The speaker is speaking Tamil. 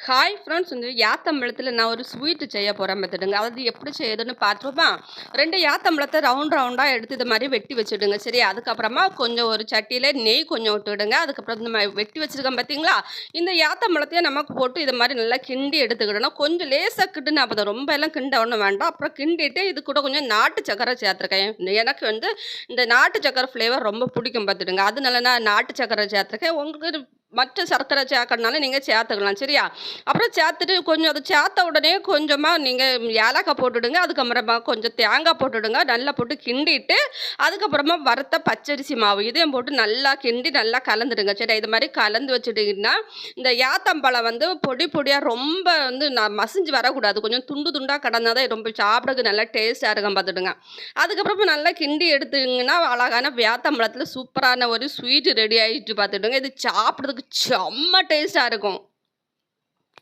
ஹாய் ஃப்ரெண்ட்ஸ் வந்து யாத்தம்பழத்தில் நான் ஒரு ஸ்வீட்டு செய்ய போகிறேன் பார்த்துடுங்க. அது எப்படி செய்யுதுன்னு பார்த்துப்போமா. 2 யாத்தம்பழத்தை ரவுண்ட் ரவுண்டாக எடுத்து இது மாதிரி வெட்டி வச்சுடுங்க. சரி, அதுக்கப்புறமா கொஞ்சம் ஒரு சட்டியில் நெய் கொஞ்சம் விட்டுடுங்க. அதுக்கப்புறம் இந்த மாதிரி வெட்டி வச்சுருக்கேன் பார்த்தீங்களா, இந்த யாத்தம்பழத்தையும் நமக்கு போட்டு இது மாதிரி நல்லா கிண்டி எடுத்துக்கிடணும். கொஞ்சம் லேசாக கிண்டுனா அப்போ ரொம்ப எல்லாம் கிண்ட ஒன்றும் வேண்டாம். அப்புறம் கிண்டிட்டு இது கூட கொஞ்சம் நாட்டு சக்கரை சேர்த்துருக்கேன். எனக்கு வந்து இந்த நாட்டு சக்கரை ஃப்ளேவர் ரொம்ப பிடிக்கும் பார்த்துடுங்க. அதனால நான் நாட்டு சக்கரை சேர்த்துருக்கேன். உங்களுக்கு மற்ற சர்க்கரை சேர்க்கறனாலும் நீங்கள் சேர்த்துக்கலாம். சரியா, அப்புறம் சேர்த்துட்டு கொஞ்சம் அது சேர்த்த உடனே கொஞ்சமாக நீங்கள் ஏலக்காய் போட்டுடுங்க. அதுக்கப்புறமா கொஞ்சம் தேங்காய் போட்டுடுங்க. நல்லா போட்டு கிண்டிட்டு அதுக்கப்புறமா வறுத்த பச்சரிசி மாவு இதையும் போட்டு நல்லா கிண்டி நல்லா கலந்துடுங்க. சரி, இது மாதிரி கலந்து வச்சுட்டிங்கன்னா இந்த யாத்தம்பழம் வந்து பொடி பொடியாக ரொம்ப வந்து நான் மசிஞ்சு வரக்கூடாது. கொஞ்சம் துண்டு துண்டாக கடந்தால் தான் ரொம்ப சாப்பிடக்கு நல்லா டேஸ்ட்டாக இருக்கும் பார்த்துடுங்க. அதுக்கப்புறமா நல்லா கிண்டி எடுத்துங்கன்னா அழகான யாத்தம்பழத்தில் சூப்பரான ஒரு ஸ்வீட் ரெடி ஆகிட்டு பார்த்துடுங்க. இது சாப்பிட்றதுக்கு செம்ம டேஸ்ட்டாக இருக்கும்.